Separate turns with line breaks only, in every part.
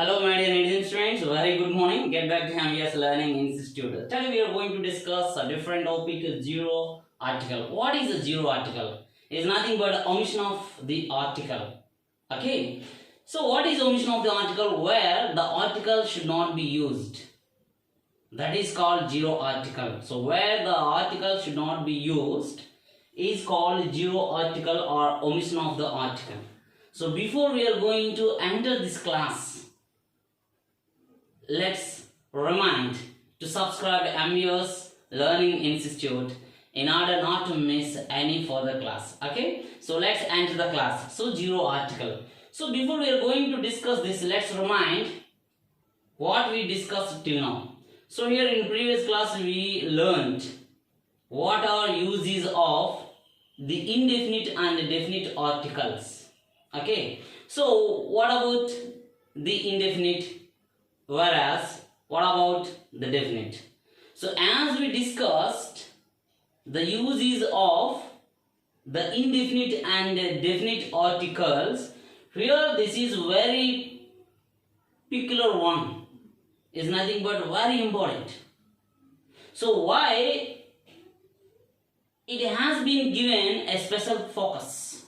Hello, my dear Indian students. Very good morning. Get back to MBS Learning Institute. Today we are going to discuss a different topic: zero article. What is a zero article? It is nothing but omission of the article. Okay. So, what is omission of the article? Where the article should not be used. That is called zero article. So, where the article should not be used is called zero article or omission of the article. So, before we are going to enter this class, let's remind to subscribe MBS Learning Institute in order not to miss any further class. Okay, so let's enter the class. So zero article. So before we are going to discuss this, let's remind what we discussed till now. So here in previous class we learned what are uses of the indefinite and definite articles. Okay, so what about the indefinite? Whereas, what about the definite? So, as we discussed, the uses of the indefinite and definite articles, here this is very peculiar one, is nothing but very important. So, why it has been given a special focus?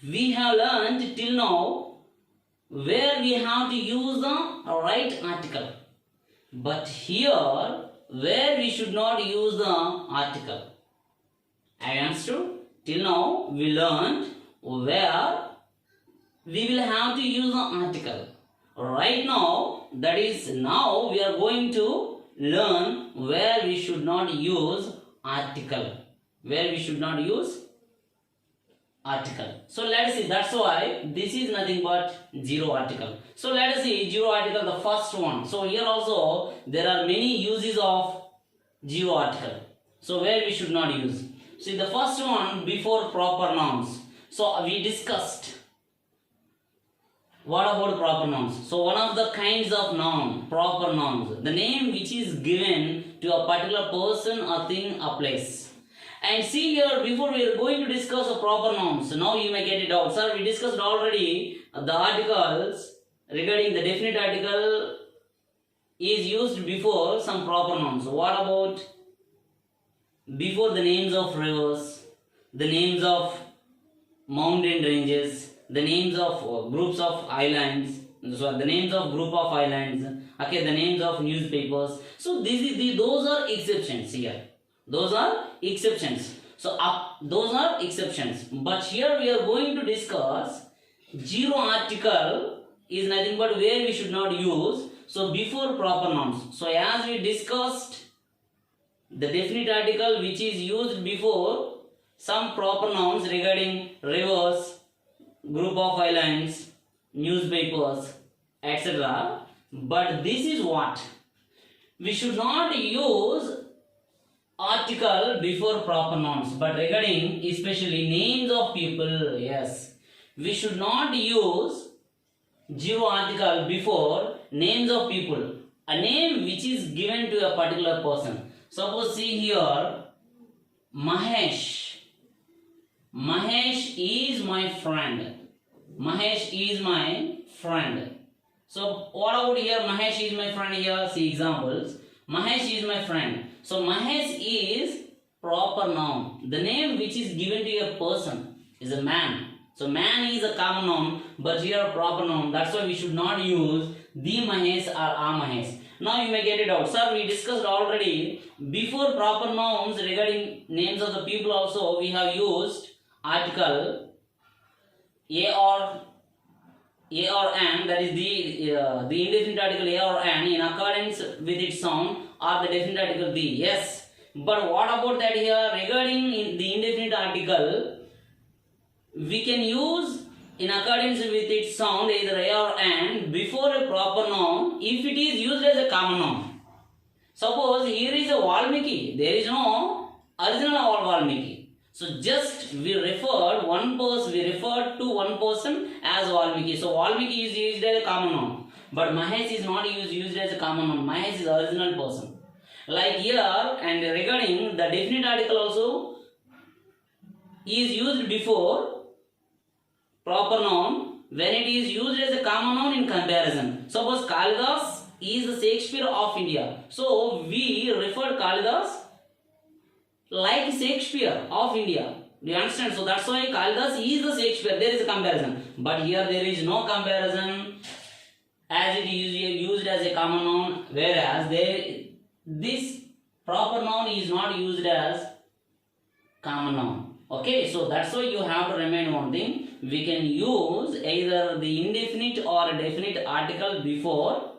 We have learned till now where we have to use the right article, but here where we should not use the article. I understood? Till now we learned where we will have to use the article. Right now, that is, now we are going to learn where we should not use article. Where we should not use article. So let us see, that's why this is nothing but zero article. So let us see zero article, the first one. So here also there are many uses of zero article. So where we should not use. See the first one, before proper nouns. So we discussed what about proper nouns. So one of the kinds of noun, proper nouns, the name which is given to a particular person, a thing, a place. And see here, before we are going to discuss the proper nouns, now you may get it out. Sir, we discussed already the articles regarding the definite article is used before some proper nouns. What about before the names of rivers, the names of mountain ranges, the names of groups of islands, so the names of group of islands, okay, the names of newspapers. So those are exceptions here. Those are exceptions. So those are exceptions. But here we are going to discuss zero article is nothing but where we should not use. So before proper nouns. So as we discussed the definite article which is used before some proper nouns regarding rivers, group of islands, newspapers, etc. But this is what? We should not use article before proper nouns, but regarding especially names of people, yes, we should not use zero article before names of people, a name which is given to a particular person. Suppose see here, Mahesh. Mahesh is my friend. Mahesh is my friend. So what about here? Mahesh is my friend. Here see examples. Mahesh is my friend. So Mahesh is proper noun. The name which is given to a person is a man. So man is a common noun, but here proper noun. That's why we should not use the Mahesh or a Mahesh. Now you may get it out. Sir, we discussed already before proper nouns regarding names of the people also we have used article a or an, that is the indefinite article a or an in accordance with its sound, or the definite article the. Yes, but what about that here? Regarding the indefinite article, we can use in accordance with its sound either a or an before a proper noun if it is used as a common noun. Suppose here is a Valmiki, there is no original of Valmiki. So just we referred to one person as Valmiki. So Valmiki is used as a common noun, but Mahesh is not used as a common noun. Mahesh is original person. Like here, and regarding the definite article also is used before proper noun when it is used as a common noun in comparison. Suppose Kalidas is the Shakespeare of India. So we refer Kalidas like Shakespeare of India. Do you understand? So that's why Kalidas is the Shakespeare. There is a comparison. But here there is no comparison, as it is used as a common noun, whereas this proper noun is not used as common noun. Okay, so that's why you have to remind one thing. We can use either the indefinite or a definite article before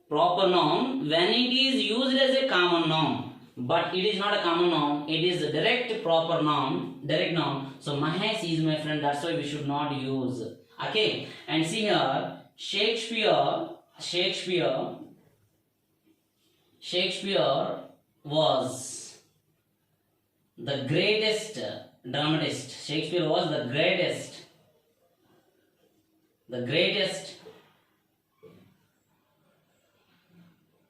proper noun when it is used as a common noun. But it is not a common noun, it is a direct proper noun, direct noun. So Mahesh is my friend, that's why we should not use. Okay, and see here, Shakespeare was the greatest dramatist. Shakespeare was the greatest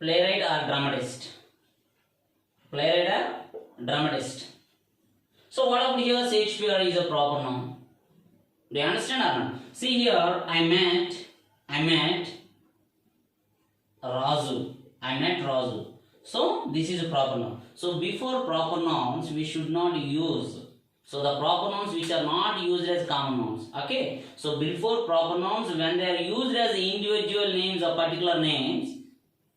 playwright or dramatist. So what about here? Shakespeare is a proper noun. Do you understand or not? See here, I met Razu. So this is a proper noun. So before proper nouns we should not use. So the proper nouns which are not used as common nouns. Okay. So before proper nouns, when they are used as individual names or particular names,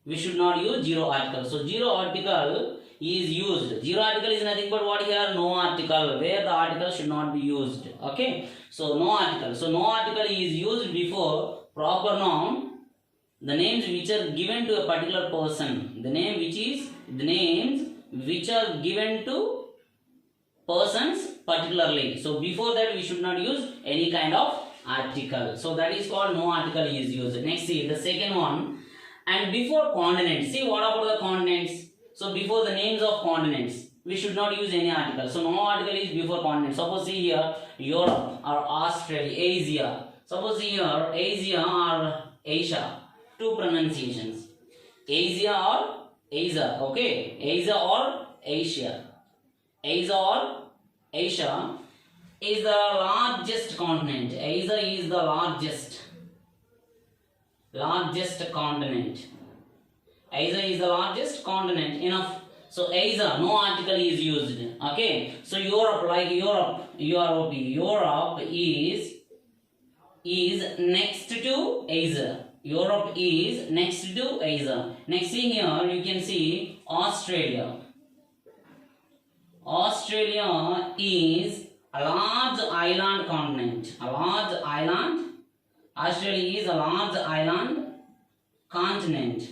we should not use zero article. So zero article is used. Zero article is nothing but what here? No article, where the article should not be used. Okay. So no article. So no article is used before proper noun. The names which are given to a particular person. The names which are given to persons particularly. So before that we should not use any kind of article. So that is called no article is used. Next, see the second one. And before consonants. See what about the consonants? So before the names of consonants, we should not use any article. So no article is before consonants. Suppose see here Europe or Australia, Asia. Suppose see here Asia or Asia. Two pronunciations. Asia or Asia. Okay. Asia or Asia. Asia or Asia is the largest continent. Asia is the largest continent. Asia is the largest continent. Enough. So Asia, no article is used. Okay. So Europe, like Europe is next to Asia. Europe is next to Asia. Next thing here you can see Australia. Australia is a large island continent. Australia is a large island continent.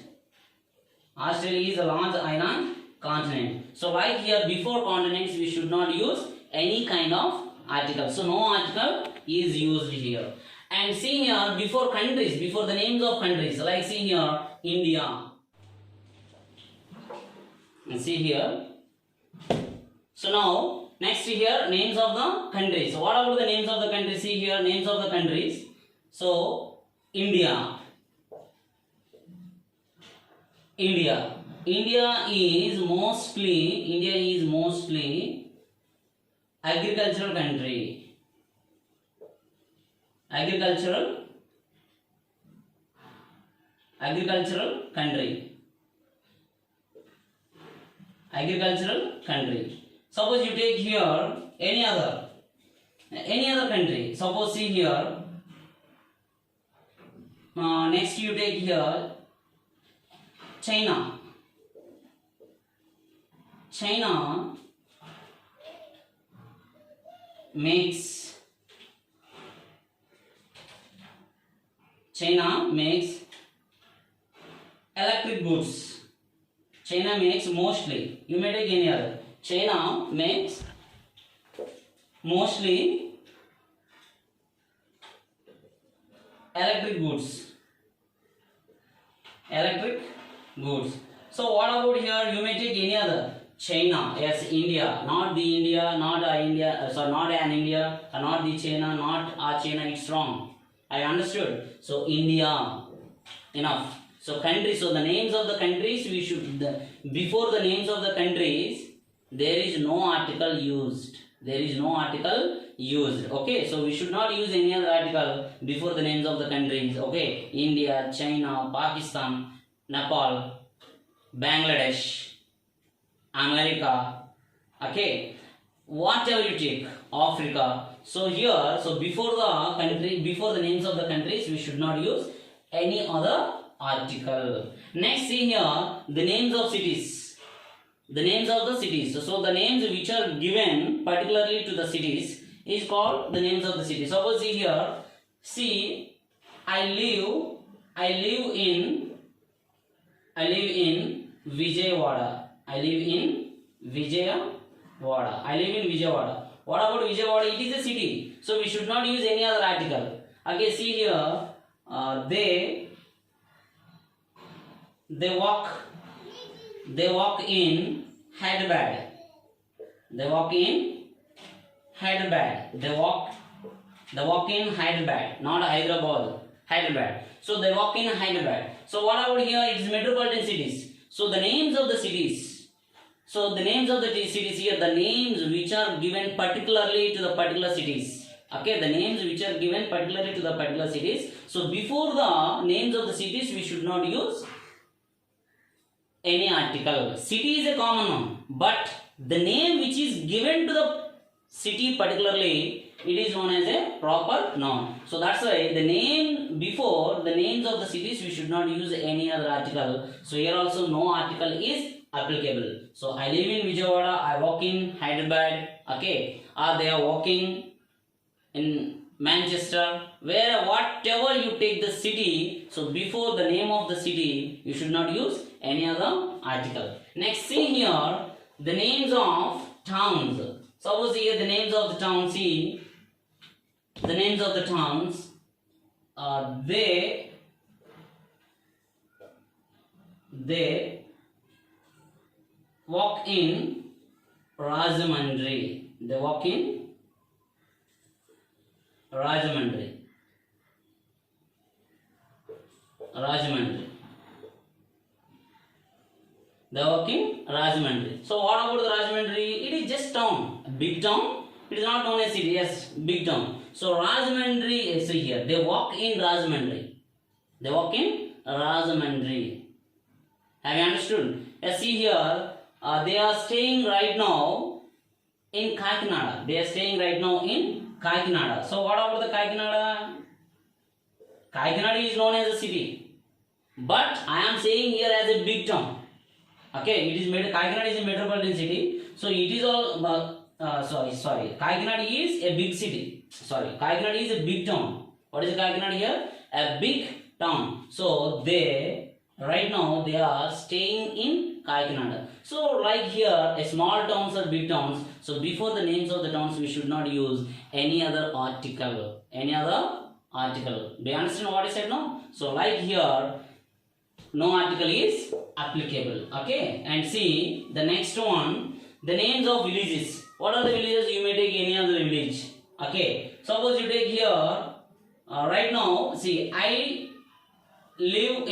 So like here before continents we should not use any kind of article. So no article is used here. And see here before countries, before the names of countries, like see here India. And see here. So now next here names of the countries. So what about the names of the countries? See here names of the countries. So India is mostly agricultural country. Agricultural country. Suppose you take here any other country. Suppose see here. Next you take here China. China makes electric goods. China makes mostly. You may take any other. China makes mostly electric goods. So what about here? You may take any other. China, yes, India, not the India, not India, not an India, not the China, not a China. It's wrong. I understood. So India, enough. So countries. So the names of the countries we should before the names of the countries there is no article used. used. Okay, so we should not use any other article before the names of the countries. Okay, India, China, Pakistan, Nepal, Bangladesh, America. Okay, whatever you take, Africa. So here, so before the country, before the names of the countries, we should not use any other article. Next, see here the names of cities. The names of the cities. So the names which are given particularly to the cities is called the names of the cities. Suppose see here, see, I live in Vijayawada. I live in Vijayawada. I live in Vijayawada. What about Vijayawada? It is a city. So we should not use any other article. Okay, see here, they walk in Hyderabad. They walk in Hyderabad. They walk in Hyderabad, not Hyderabad. Hyderabad. So they walk in Hyderabad. So what about here? It is metropolitan cities. So the names of the cities. So the names of the cities here, the names which are given particularly to the particular cities. Okay, the names which are given particularly to the particular cities. So before the names of the cities, we should not use any article. City is a common noun, but the name which is given to the city particularly, it is known as a proper noun. So that's why the name before the names of the cities, we should not use any other article. So here also no article is applicable. So I live in Vijayawada, I walk in Hyderabad, okay, or they are walking in Manchester, where whatever you take the city, so before the name of the city, you should not use any other article. Next, see here the names of towns. Suppose here the names of the towns, see the names of the towns, they walk in Rajahmundry. They walk in Rajahmundry. They walk in Rajahmundry. So what about the Rajahmundry? It is just town, a big town. It is not known as city. Yes, big town. So Rajahmundry is here. They walk in Rajahmundry. They walk in Rajahmundry. Have you understood? Yes, see here. They are staying right now in Kakinada. They are staying right now in Kakinada. So what about the Kakinada? Kakinada is known as a city, but I am saying here as a big town. Okay, it is Kakinada is a metropolitan city. So it is all. Sorry. Kakinada is a big city. Kakinada is a big town. What is Kakinada here? A big town. So they right now they are staying in Kakinada. So like here, a small towns or big towns. So before the names of the towns, we should not use any other article. Do you understand what I said now? So like here, no article is applicable. Okay, and see the next one, the names of villages. What are the villages? You may take any other village. Okay, suppose you take here, right now, see, I live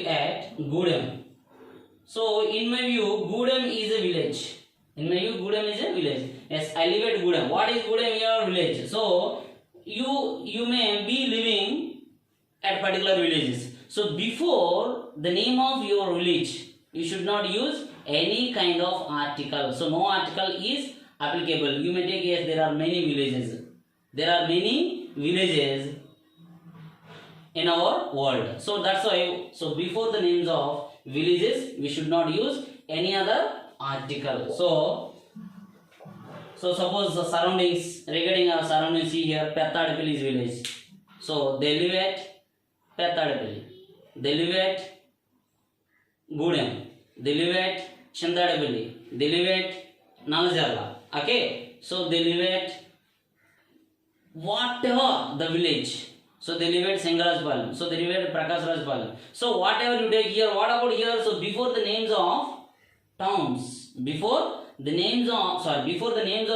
at Gudem. So in my view, Gudem is a village. Yes, I live at Gudem. What is Gudem? Your village. So you may be living at particular villages. So before the name of your village, you should not use any kind of article. So no article is applicable. You may take, yes, there are many villages. In our world. So that's why, so before the names of villages, we should not use any other article. So suppose the surroundings, regarding our surroundings, see here, Pettadapalli is village. So they live at Pettadapalli. They live at Gudem. They live at Chandadapalli. They live at Nalajala. Okay. So they live at whatever the village. So they live at Sengarajpalam. So they live at Prakasrajpalam. So whatever you take here, what about here? So before the names of towns, before the names of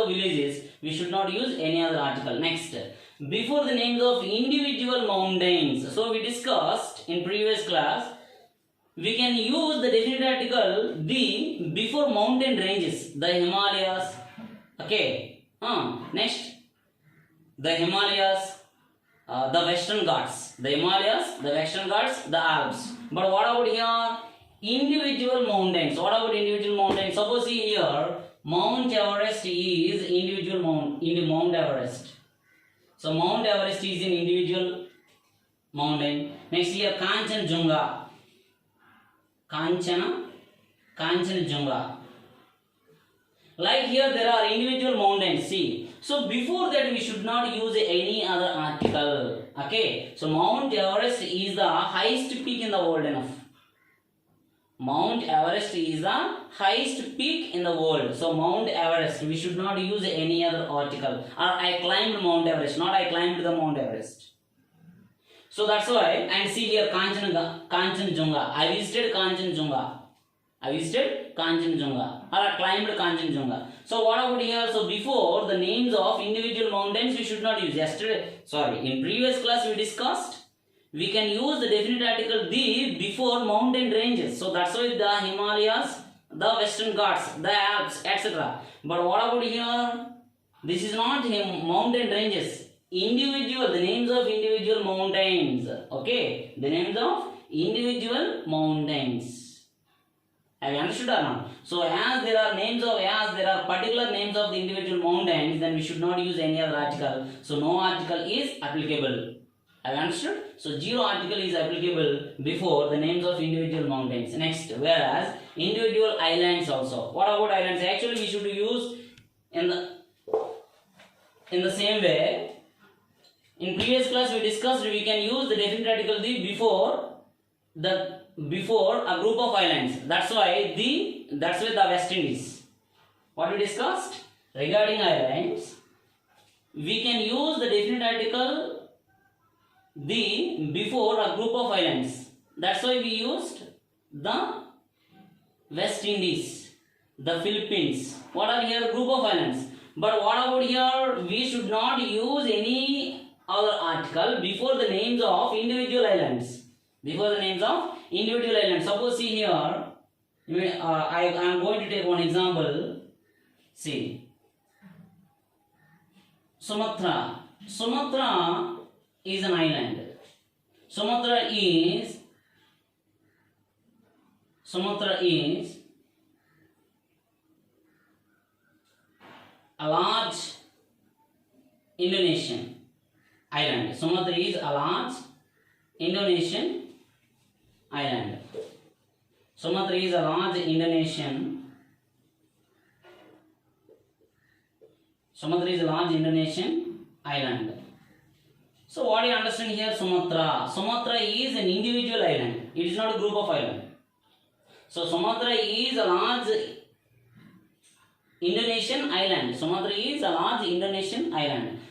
villages, we should not use any other article. Next, before the names of individual mountains. So we discussed in previous class, we can use the definite article the before mountain ranges, the Himalayas. Okay. Next, the Himalayas, the Western Ghats. The Himalayas, the Western Ghats, the Alps. But what about here? Individual mountains. What about individual mountains? Suppose see here, Mount Everest is individual Mount Everest. So Mount Everest is an individual mountain. Next here, Kanchenjunga. Kanchenjunga. Like here there are individual mountains, see. So before that we should not use any other article. Okay. So Mount Everest is the highest peak in the world enough. Mount Everest is the highest peak in the world. So Mount Everest, we should not use any other article. Or I climbed Mount Everest, not I climbed the Mount Everest. So that's why, and see here Kanchenjunga. I visited Kanchenjunga. Or I climbed Kanchenjunga. So what about here? So before the names of individual mountains we should not use. In previous class we discussed, we can use the definite article the before mountain ranges. So that's why the Himalayas, the Western Ghats, the Alps, etc. But what about here? This is not mountain ranges. Individual, the names of individual mountains. Okay, the names of individual mountains. Have you understood or not? So as there are particular names of the individual mountains, then we should not use any other article. So no article is applicable. Have you understood? So zero article is applicable before the names of individual mountains. Next, whereas individual islands also. What about islands? Actually we should use in the same way. In previous class we discussed we can use the definite article the before a group of islands. That's why the West Indies. What we discussed regarding islands, we can use the definite article the before a group of islands. That's why we used the West Indies, the Philippines. What are here? Group of islands. But what about here? We should not use any other article before the names of individual islands. Suppose see here, I am going to take one example. See, Sumatra. Sumatra is an island. Sumatra is a large Indonesian island. Sumatra is a large Indonesian island. Sumatra is a large Indonesian island. So what do you understand here? Sumatra. Sumatra is an individual island. It is not a group of islands. So Sumatra is a large Indonesian island.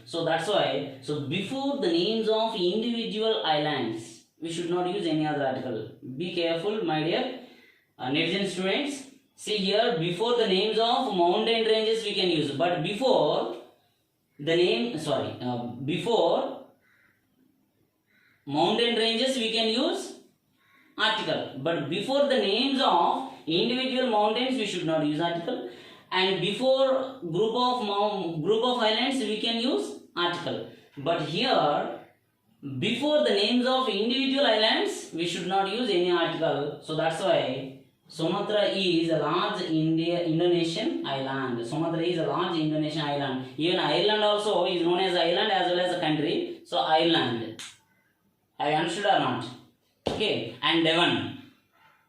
So that's why, so before the names of individual islands, we should not use any other article. Be careful, my dear netizen students. See here, before the names of mountain ranges we can use, but before mountain ranges we can use article, but before the names of individual mountains we should not use article, and before group of islands we can use article, but here before the names of individual islands we should not use any article. So that's why Sumatra is a large Indonesian island. Even Ireland also is known as island as well as a country. So island. Have you understood or not? Okay. And Devon.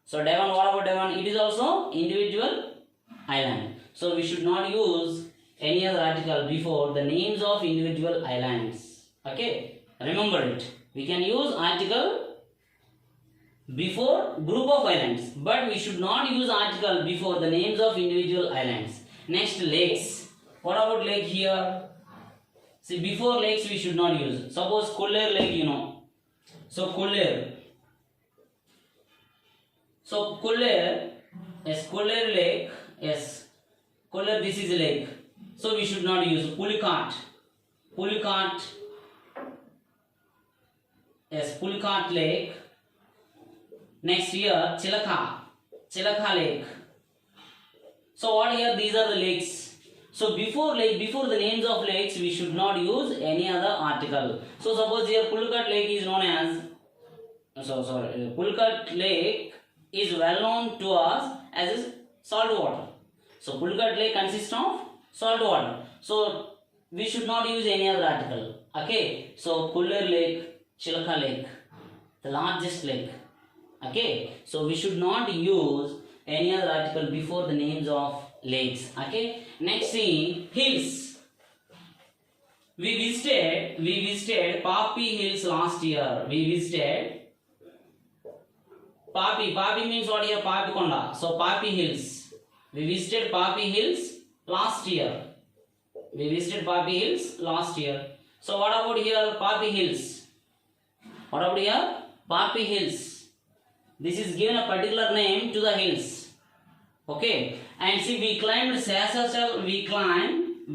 So Devon, what about Devon? It is also individual island. So we should not use any other article before the names of individual islands. Okay. Remember it. We can use article before group of islands, but we should not use article before the names of individual islands. Next, lakes. What about lake here? See, before lakes we should not use. Suppose Kulleru Lake, you know. So Kulleru. So Kulleru, yes, Kulleru Lake, yes. Kulleru, this is a lake. So we should not use Pulicat. Pulicat Yes, Pulkat Lake. Next here, Chilaka Lake. So what here? These are the lakes. So before the names of lakes, we should not use any other article. So suppose here Pulkat Lake is known as. Pulkat Lake is well known to us as salt water. So Pulkat Lake consists of salt water. So we should not use any other article. Okay. So Puller Lake, Chilaka Lake, the largest lake. Okay. So we should not use any other article before the names of lakes. Okay. Next thing, hills. We visited Papi Hills last year. We visited Papi means what here? Papi Konda. So Papi Hills. We visited Papi Hills last year. So what about here? Papi Hills. What about here? Papi Hills. This is given a particular name to the hills. Okay. And see, we climbed Sasachal. We climbed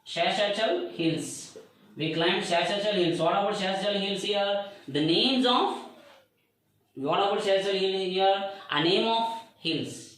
Sheshachal Hills. We climbed Sheshachal Hills. What about Sheshachal Hills here? The names of. What about Sheshachal Hills here? A name of hills.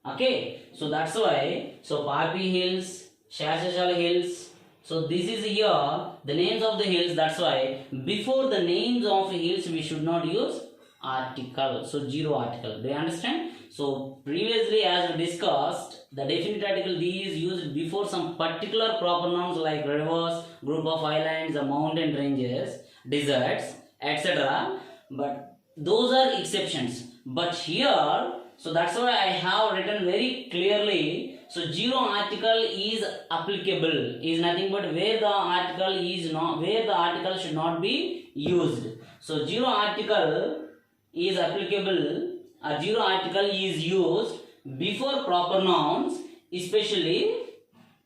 Okay. So that's why. So Papi Hills, Sheshachal Hills. So this is here the names of the hills. That's why before the names of hills we should not use article. So zero article. Do you understand? So previously, as we discussed, the definite article D is used before some particular proper nouns like rivers, group of islands, mountain ranges, deserts, etc. But those are exceptions. But here, so that's why I have written very clearly. So zero article is applicable. Is nothing but where the article is not, where the article should not be used. So zero article is applicable. A zero article is used before proper nouns, especially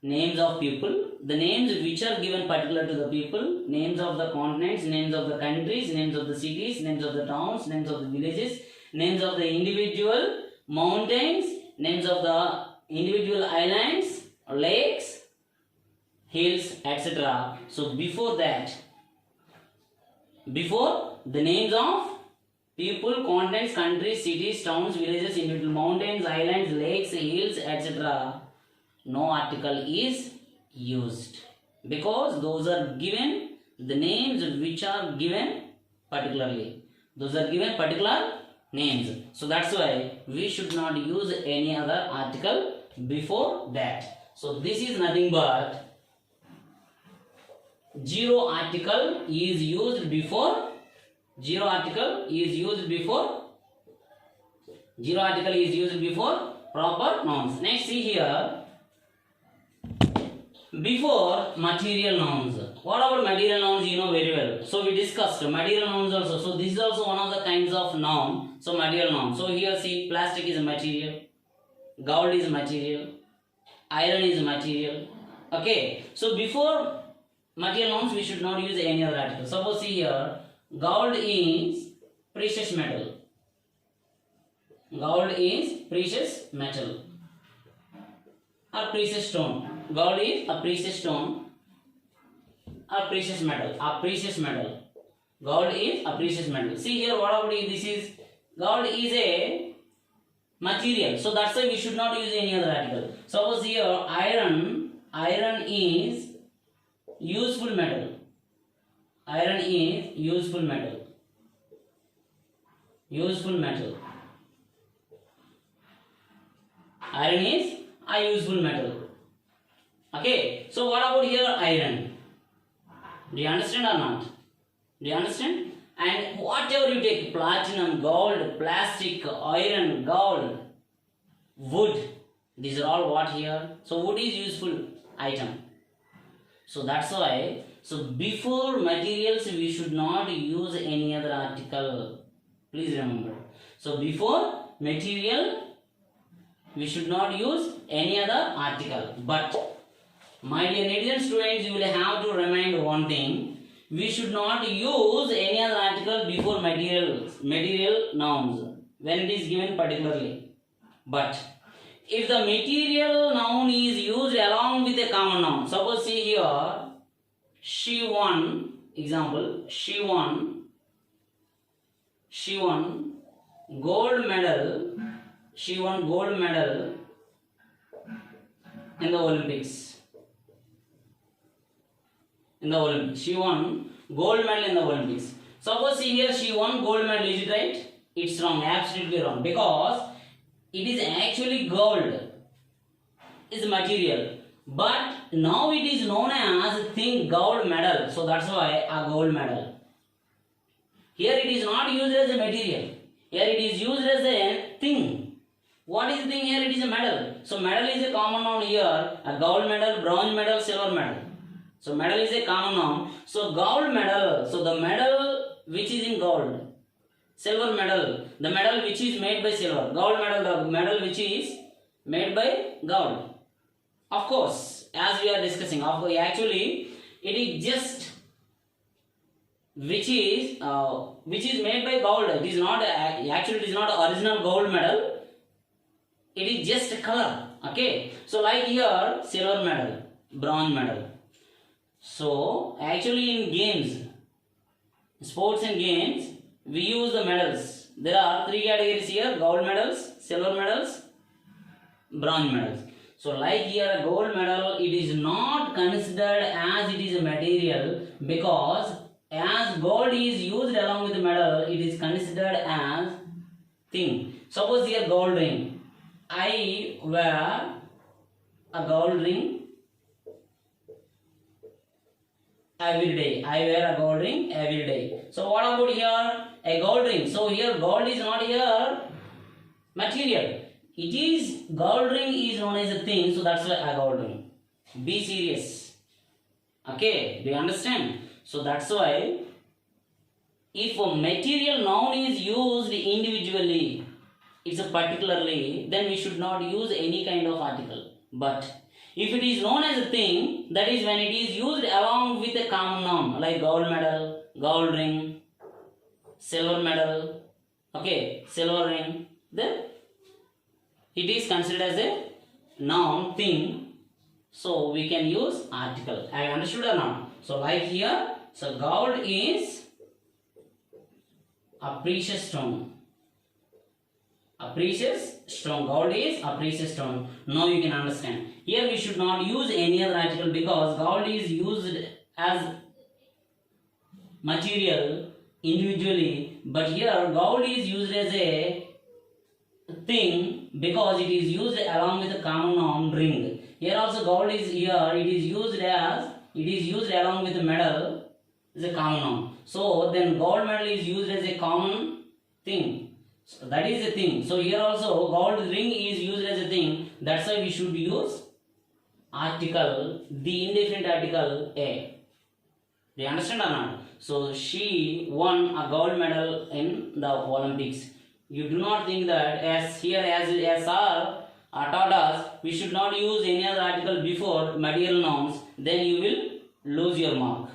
names of people, the names which are given particular to the people, names of the continents, names of the countries, names of the cities, names of the towns, names of the villages, names of the individual mountains, names of the individual islands, lakes, hills, etc. So before that, before the names of people, continents, countries, cities, towns, villages, individual mountains, islands, lakes, hills, etc. no article is used, because those are given the names which are given particularly. Those are given particular names. So that's why we should not use any other article before that. So this is nothing but zero article is used before. Zero article is used before proper nouns. Next, see here, before material nouns. What about material nouns? You know very well. So we discussed material nouns also. So this is also one of the kinds of noun. So material noun. So here see, plastic is a material, gold is a material, iron is a material. Okay. So before material nouns we should not use any other article. Suppose see here, gold is precious metal. Gold is precious metal or precious stone. Gold is a precious stone or precious metal. Gold is a precious metal. See here, what about this is, gold is a material. So that's why we should not use any other article. Suppose here, iron is useful metal. Iron is useful metal. Iron is a useful metal. Okay. So what about here iron? Do you understand or not? Do you understand? And whatever you take, platinum, gold, plastic, iron, gold, wood, these are all what here? So wood is useful item. So that's why, so before materials we should not use any other article. Please remember. So before material we should not use any other article. But my dear Indian students, you will have to remind one thing. We should not use any other article before material nouns when it is given particularly. But if the material noun is used along with a common noun, suppose see here, she won, example, she won gold medal, she won gold medal in the Olympics. She won gold medal in the Olympics. Suppose see here, she won gold medal, is it right? It's wrong, absolutely wrong, because it is actually gold, is material, but now it is known as thing gold medal, so that's why a gold medal. Here it is not used as a material, here it is used as a thing. What is the thing here? It is a medal. So medal is a common noun here, a gold medal, bronze medal, silver medal. So medal is a common noun. So gold medal, so the medal which is in gold. Silver medal, the medal which is made by silver. Gold medal, the medal which is made by gold. Of course, as we are discussing, actually it is just which is made by gold. It is not actually it is not original gold medal. It is just a color. Okay. So like here, silver medal, bronze medal. So actually in games, sports and games, we use the medals. There are three categories here: gold medals, silver medals, bronze medals. So like here, a gold medal, it is not considered as it is a material, because as gold is used along with the medal, it is considered as thing. Suppose here gold ring. I wear a gold ring every day. I wear a gold ring every day. So what about here? A gold ring. So here gold is not here material. It is, gold ring is known as a thing, so that's why a gold ring. Be serious. Okay, do you understand? So that's why if a material noun is used individually, it's a particularly, then we should not use any kind of article. But if it is known as a thing, that is when it is used along with a common noun, like gold medal, gold ring, silver medal, okay, silver ring, then it is considered as a noun, thing, so we can use article. I understood or not? So like here, so gold is a precious stone. A precious stone. Gold is a precious stone. Now you can understand. Here we should not use any other article, because gold is used as material individually, but here gold is used as a thing because it is used along with a common noun, ring. Here also gold is here, it is used along with a medal, is a common noun. So then gold medal is used as a common thing. So that is a thing. So here also gold ring is used as a thing. That's why we should use article, the indefinite article a. Do you understand or not? So she won a gold medal in the Olympics. You do not think that as sir taught us, we should not use any other article before material nouns, then you will lose your mark.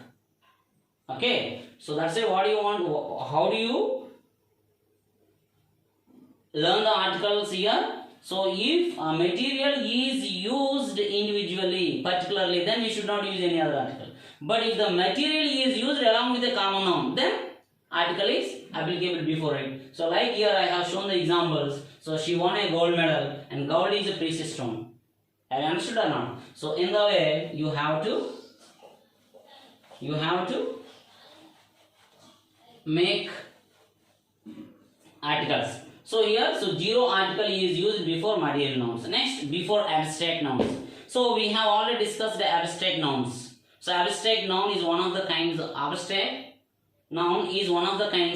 Okay. So that's why what do you want? How do you learn the articles here? So if a material is used individually, particularly, then we should not use any other article. But if the material is used along with a common noun, then article is applicable before it. So like here I have shown the examples. So she won a gold medal, and gold is a precious stone. Have you understood or not? So in the way you have to make articles. So here, so zero article is used before material nouns. Next, before abstract nouns. So we have already discussed the abstract nouns. So abstract noun is one of the kinds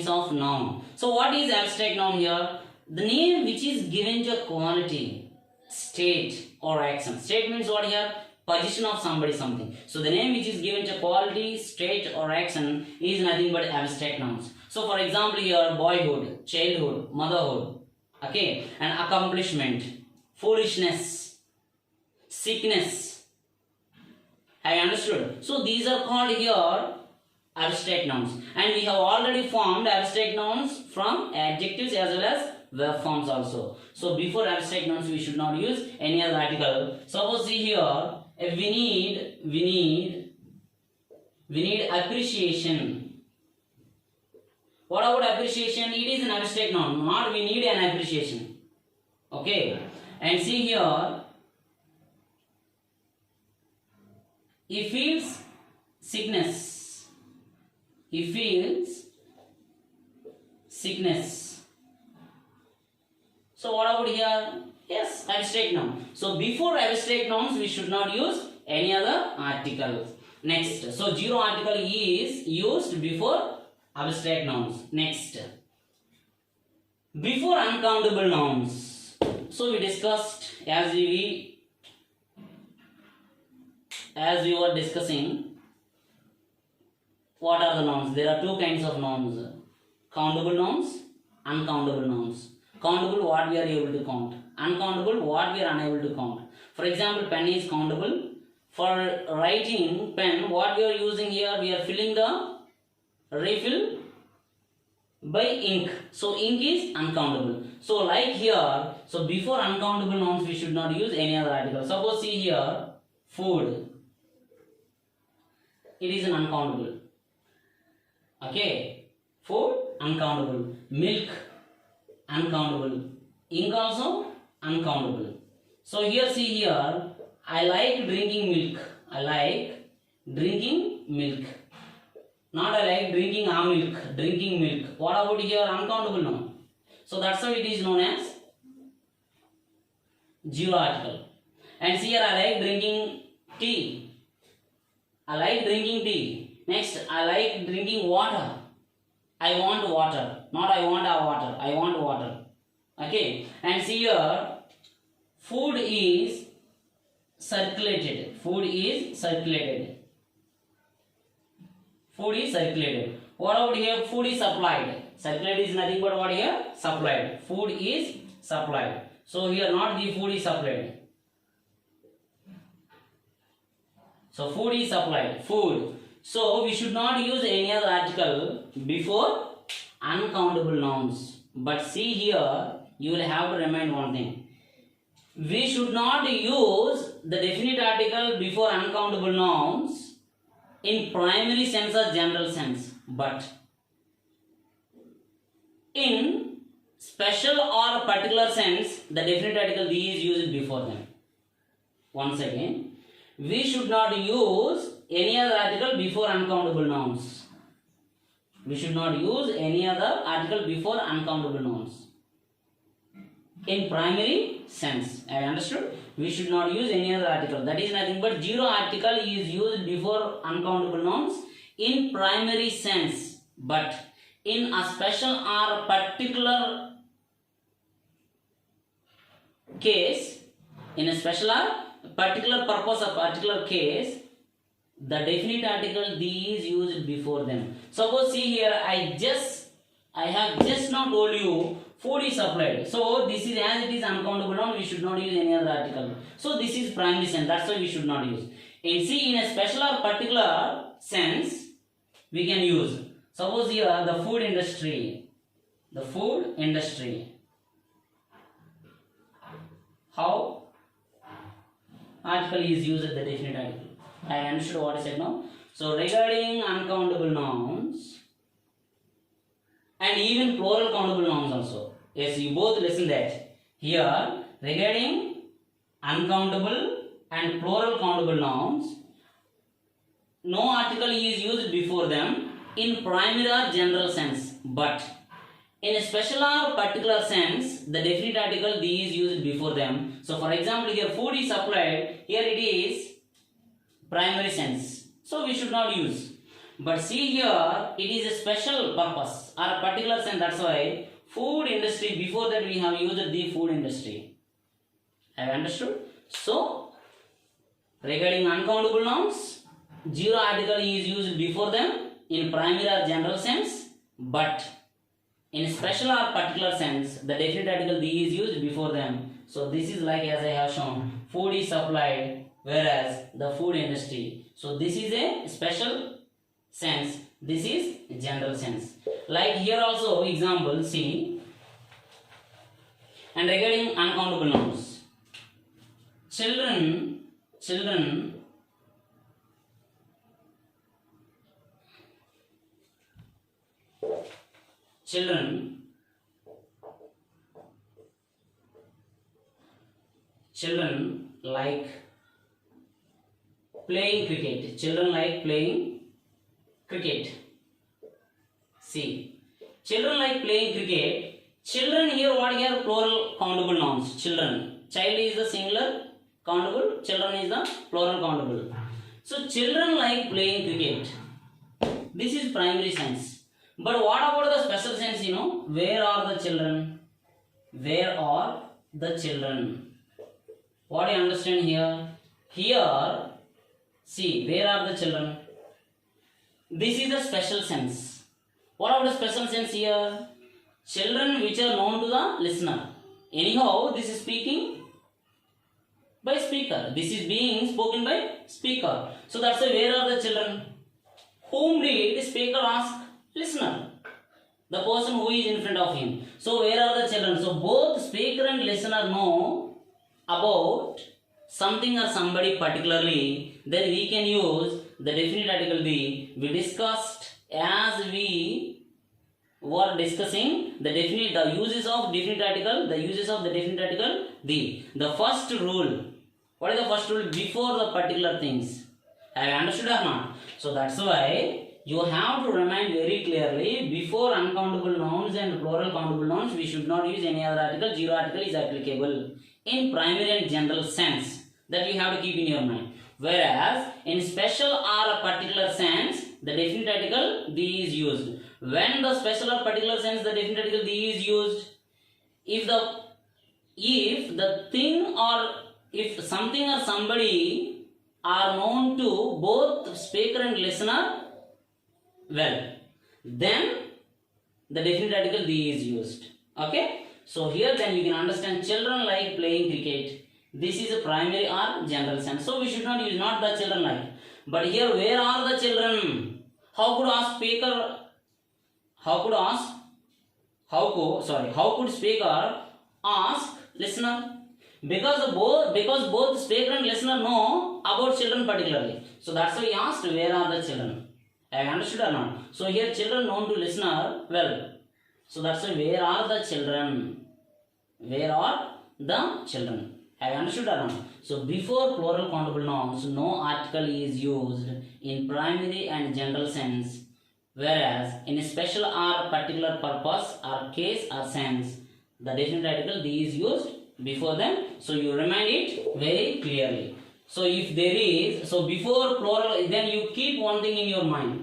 of noun. So what is abstract noun here? The name which is given to a quality, state or action. State means what here? Position of somebody, something. So the name which is given to quality, state or action is nothing but abstract nouns. So for example here, boyhood, childhood, motherhood, okay, and accomplishment, foolishness, sickness. Have you understood? So these are called here abstract nouns, and we have already formed abstract nouns from adjectives as well as verb forms also. So before abstract nouns we should not use any other article. Suppose see here, we need appreciation. What about appreciation? It is an abstract noun, not we need an appreciation. Okay, and see here, he feels sickness. He feels sickness. So what about here? Yes, abstract noun. So before abstract nouns we should not use any other article. Next, so zero article is used before abstract nouns. Next, before uncountable nouns. So we discussed as we were discussing, what are the nouns? There are two kinds of nouns: countable nouns, uncountable nouns. Countable, what we are able to count; uncountable, what we are unable to count. For example, pen is countable. For writing pen, what we are using here, we are filling the refill by ink. So ink is uncountable. So like here, so before uncountable nouns we should not use any other article. Suppose see here, food. It is an uncountable. Okay, food uncountable. Milk uncountable. Ink also uncountable. So here see here, I like drinking milk. I like drinking milk. Not I like drinking milk. Drinking milk. What about here? Uncountable noun. So that's how it is known as zero article. And see here, I like drinking tea. I like drinking tea. Next, I like drinking water. I want water. Not I want a water. I want water. Okay. And see here, food is circulated. Food is circulated. Food is circulated. What about here? Food is supplied. Circulated is nothing but what here? Supplied. Food is supplied. So here not the food is supplied. So food is supplied. Food. So we should not use any other article before uncountable nouns. But see here, you will have to remind one thing. We should not use the definite article before uncountable nouns in primary sense or general sense, but in special or particular sense, the definite article "the" is used before them. Once again, we should not use any other article before uncountable nouns. We should not use any other article before uncountable nouns. In primary sense, I understood. We should not use any other article. That is nothing but zero article is used before uncountable nouns in primary sense, but in a special or particular case, in a special or particular purpose or particular case, the definite article "the" is used before them. Suppose see here, I have just now told you food is supplied. So this is, as it is uncountable noun, we should not use any other article. So this is primary sense, that's why we should not use. And see, in a special or particular sense, we can use. Suppose here, the food industry. The food industry. How article is used at the definite article? I understood what I said now. So regarding uncountable nouns and even plural countable nouns also. Yes, you both listen that. Here, regarding uncountable and plural countable nouns, no article is used before them in primary or general sense, but in a special or particular sense, the definite article "the" is used before them. So for example, here food is supplied, here it is primary sense. So we should not use. But see here, it is a special purpose or a particular sense, that's why food industry, before that we have used the food industry. Have you understood? So, regarding uncountable nouns, zero article is used before them in primary or general sense, but in special or particular sense, the definite article "the" is used before them. So this is like as I have shown, food is supplied, whereas the food industry. So this is a special sense, this is general sense. Like here also example, see, And regarding uncountable nouns, children, children, children, children like playing cricket. Children like playing cricket. See, children like playing cricket. Children here, what here? Plural countable nouns. Children. Child is the singular countable. Children is the plural countable. So children like playing cricket. This is primary sense. But what about the special sense? Where are the children? Where are the children? What do you understand here? Here, see, where are the children? This is the special sense. What about the special sense here? Children which are known to the listener. Anyhow, this is speaking by speaker. This is being spoken by speaker. So that's why where are the children? Whom did the speaker ask? Listener. The person who is in front of him. So where are the children? So both speaker and listener know about something or somebody particularly. Then we can use the definite article the. We discussed as we were discussing the uses of definite article, the first rule. What is the first rule? Before the particular things. Have you understood or not? So that's why you have to remind very clearly, before uncountable nouns and plural countable nouns, we should not use any other article. Zero article is applicable in primary and general sense. That you have to keep in your mind. Whereas in special or a particular sense, the definite article the is used. When the special or particular sense, the definite article the is used, if the thing or if something or somebody are known to both speaker and listener, well, then the definite article the is used. Okay? So here then you can understand children like playing cricket. This is a primary or general sense. So we should not use not the children like. But here where are the children? How could speaker ask listener? Because both speaker and listener know about children particularly. So that's why he asked where are the children. Have you understood or not? So here children known to listener well. So that's why where are the children? Where are the children? Have you understood or not? So before plural countable nouns, no article is used in primary and general sense. Whereas in a special or particular purpose or case or sense, the definite article the is used before them. So you remind it very clearly. So if there is, so before plural, then you keep one thing in your mind.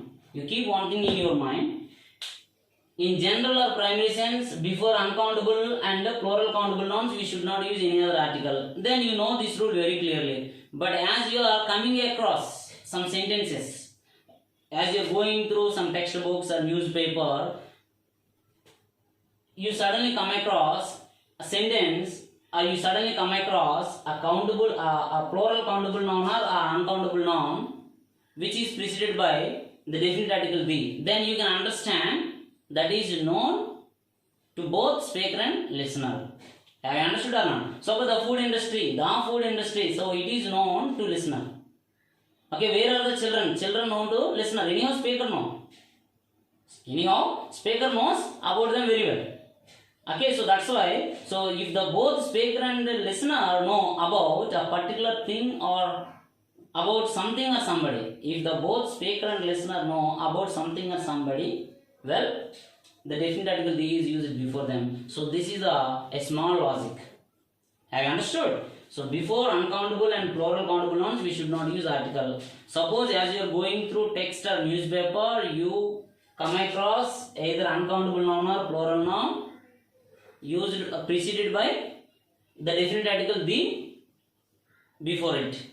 In general or primary sense, before uncountable and plural countable nouns, we should not use any other article. Then you know this rule very clearly. But as you are coming across some sentences, as you are going through some textbooks or newspaper, you suddenly come across a sentence, or you suddenly come across a plural countable noun or uncountable noun, which is preceded by the definite article the. Then you can understand that is known to both speaker and listener. Have you understood or not? So the food industry, so it is known to listener. Okay, where are the children? Children known to listener. Anyhow, speaker knows about them very well. Okay, so that's why, so if the both speaker and listener know about a particular thing or about something or somebody, if the both speaker and listener know about something or somebody, well, the definite article the is used before them. So this is a small logic. Have you understood? So before uncountable and plural countable nouns, we should not use article. Suppose as you are going through text or newspaper, you come across either uncountable noun or plural noun used preceded by the definite article the before it.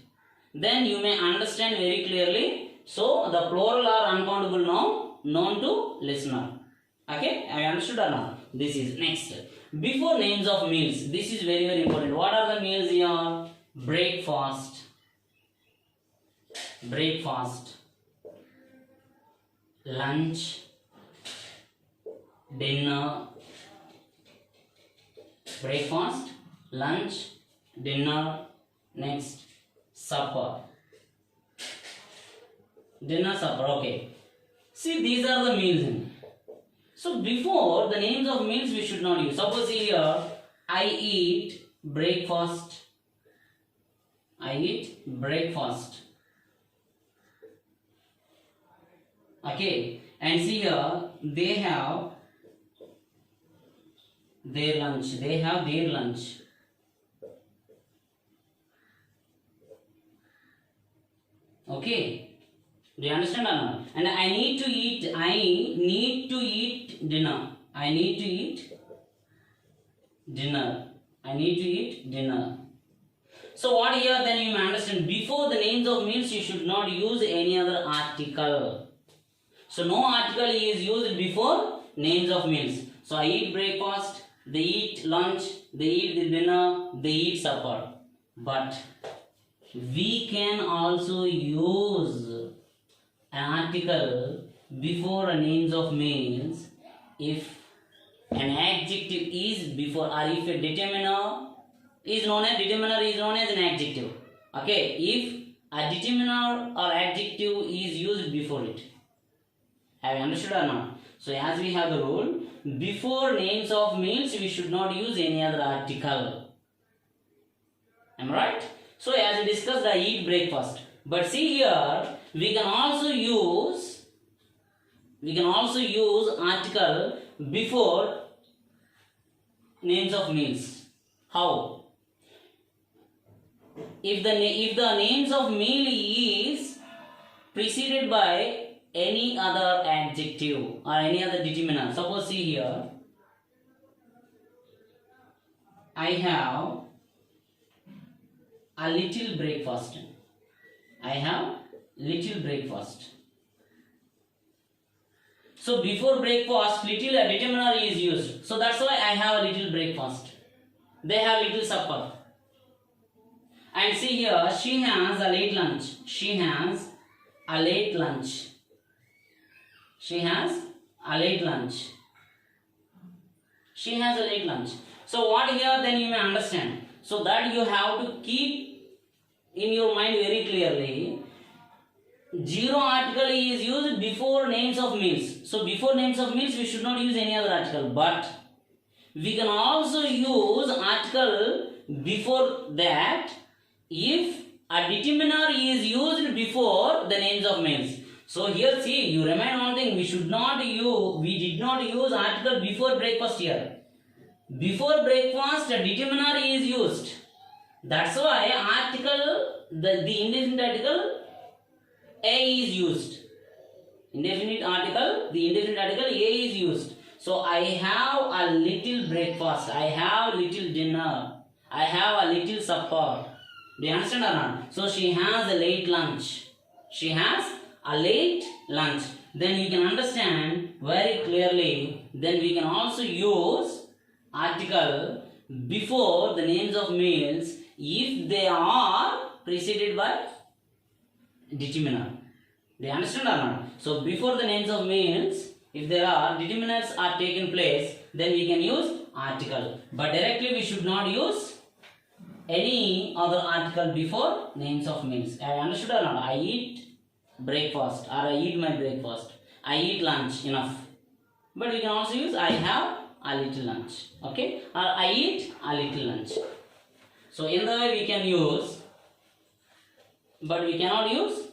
Then you may understand very clearly. So the plural or uncountable noun known to listener. Okay, have you understood or not? This is next. Before names of meals, this is very very important. What are the meals here? Breakfast, lunch, dinner, breakfast, lunch, dinner, next supper. Dinner, supper, okay. See, these are the meals. So before the names of meals we should not use. Suppose here I eat breakfast. I eat breakfast. Okay, and see here they have their lunch. They have their lunch. Okay, do you understand or not? And I need to eat dinner. I need to eat dinner. I need to eat dinner. So what here then you may understand, before the names of meals you should not use any other article. So no article is used before names of meals. So I eat breakfast, they eat lunch, they eat the dinner, they eat supper. But we can also use an article before names of meals if an adjective is before, or if a determiner is known as an adjective. Okay, if a determiner or adjective is used before it. Have you understood or not? So as we have the rule, before names of meals we should not use any other article. Am I right? So as we discussed, I eat breakfast. But see here, we can also use article before names of meals. How? If the names of meal is preceded by any other adjective or any other determiner. Suppose see here, I have a little breakfast. I have little breakfast. So before breakfast, little a determiner is used. So that's why I have a little breakfast. They have little supper. And see here, she has a late lunch. She has a late lunch. She has a late lunch. She has a late lunch. So what here then you may understand. So that you have to keep in your mind very clearly. Zero article is used before names of meals. So before names of meals we should not use any other article. But we can also use article before that if a determiner is used before the names of meals. So here see, you remind one thing, we did not use article before breakfast here. Before breakfast a determiner is used. That's why article, the indefinite article A is used. Indefinite article, the indefinite article A is used. So I have a little breakfast, I have little dinner, I have a little supper. Do you understand or not? So she has a late lunch. She has a late lunch. Then you can understand very clearly. Then we can also use article before the names of meals if they are preceded by determiner. Do you understand or not? So before the names of meals, if there are determiners are taken place, then we can use article. But directly we should not use any other article before names of meals. I understood or not? I eat breakfast, or I eat my breakfast. I eat lunch, enough. But we can also use I have a little lunch. Okay? Or I eat a little lunch. So in the way we can use, but we cannot use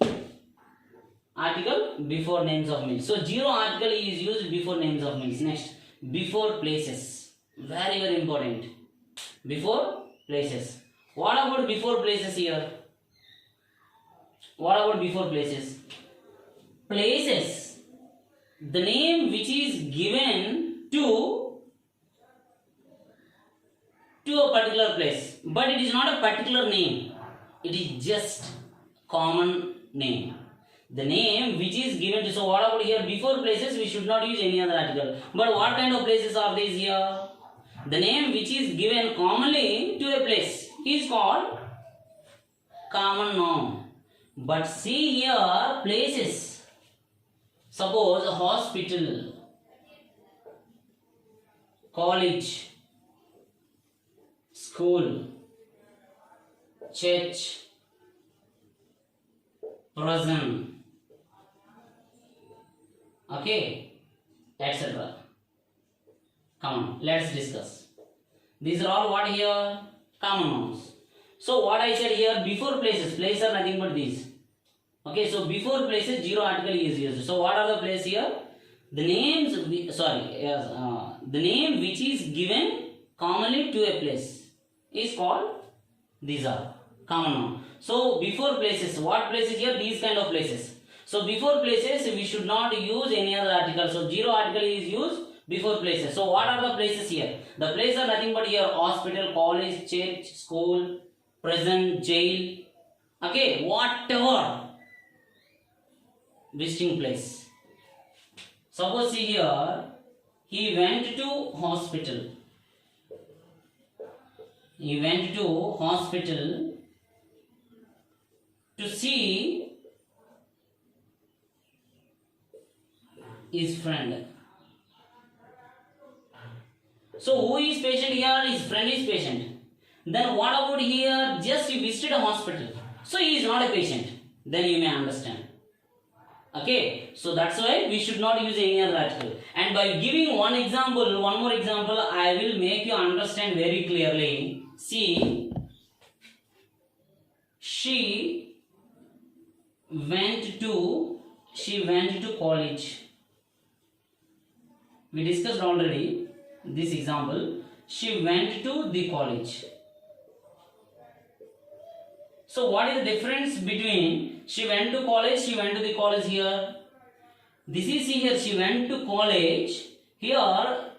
article before names of meals. So zero article is used before names of meals. Next, before places. Very, very important. Before places. What about before places here? What about before places? Places. The name which is given to a particular place. But it is not a particular name. It is just common name. The name which is given to, so what about here? Before places we should not use any other article. But what kind of places are these here? The name which is given commonly to a place is called common noun. But see here, places. Suppose a hospital, college, school, church, prison, okay, etc. Come on, let's discuss. These are all what here? Common nouns. So what I said here, before places, places are nothing but these. Okay, so before places, zero article is used. So what are the places here? The names, the name which is given commonly to a place is called, these are common noun. So before places, what places here? These kind of places. So before places, we should not use any other article. So zero article is used before places. So what are the places here? The places are nothing but here: hospital, college, church, school, prison, jail. Okay, whatever visiting place. Suppose see here, he went to hospital. He went to hospital to see his friend. So who is patient here? His friend is patient. Then what about here? Just he visited a hospital. So he is not a patient. Then you may understand. Okay, so that's why we should not use any other article. And by giving one more example, I will make you understand very clearly. See, she went to college. We discussed already this example. She went to the college. So what is the difference between she went to college, she went to the college here? This is here, she went to college. Here, a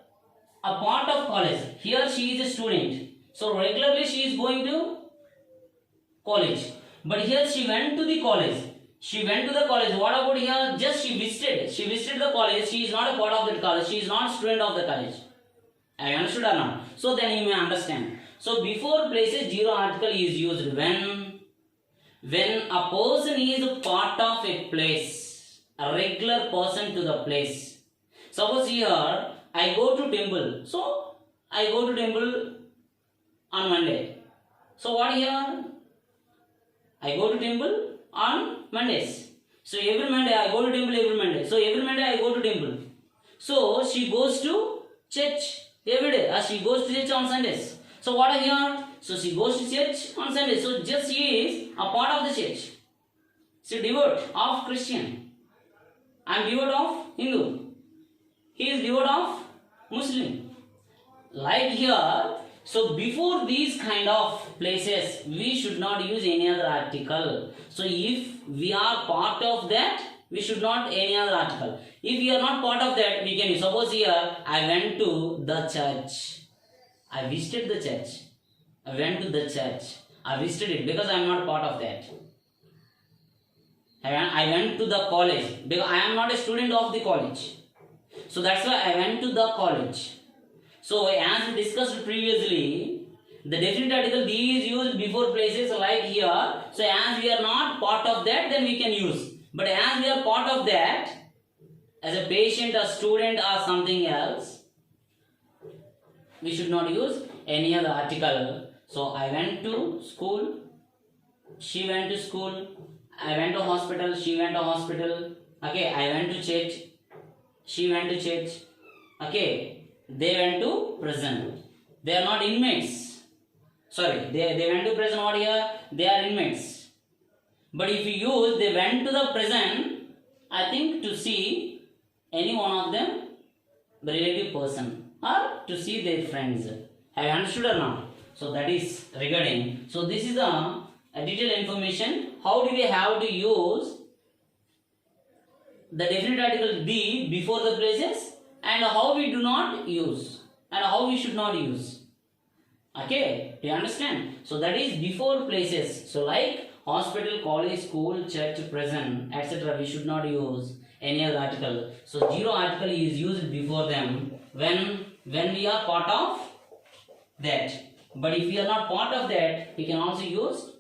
part of college. Here she is a student. So regularly she is going to college. But here she went to the college. She went to the college. What about here? Just she visited. She visited the college. She is not a part of that college. She is not a student of the college. I understood or not? So then you may understand. So before places, zero article is used when a person is a part of a place, a regular person to the place. Suppose here, I go to temple. So I go to temple on Monday. So what here? I go to temple on Mondays. So every Monday I go to temple every Monday. So every Monday I go to temple. So she goes to church every day. Or she goes to church on Sundays. So what are here? So she goes to church on Sunday. So just she is a part of the church. She is devout of Christian. I am devout of Hindu. He is devout of Muslim. Like here. So before these kind of places, we should not use any other article. So if we are part of that, we should not any other article. If we are not part of that, we can use. Suppose here, I went to the church. I visited the church. I went to the church. I visited it because I am not part of that. I went to the college because I am not a student of the college. So that's why I went to the college. So as we discussed previously, the definite article D is used before places like here. So as we are not part of that, then we can use. But as we are part of that, as a patient, a student or something else, we should not use any other article. So I went to school, she went to school, I went to hospital, she went to hospital. Okay, I went to church, she went to church. Okay, they went to prison. They are not inmates. Sorry, they went to prison. What here? They are inmates. But if you use they went to the prison, I think to see any one of them, the relative person, or to see their friends. Have you understood or not? So that is regarding. So this is a detailed information. How do we have to use the definite article D before the places, and how we do not use, and how we should not use. Okay, do you understand? So that is before places. So like hospital, college, school, church, prison, etc. we should not use any other article. So zero article is used before them when we are part of that. But if we are not part of that, we can also use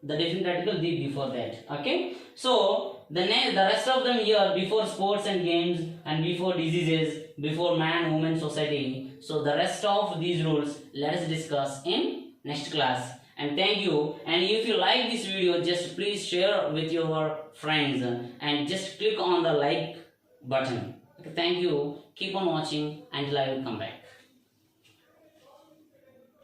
the definite article the before that. Okay, so the rest of them here, before sports and games, and before diseases, before man woman society. So the rest of these rules let us discuss in next class. And thank you. And if you like this video, just please share with your friends and just click on the like button. Okay, thank you. Keep on watching until I will come back.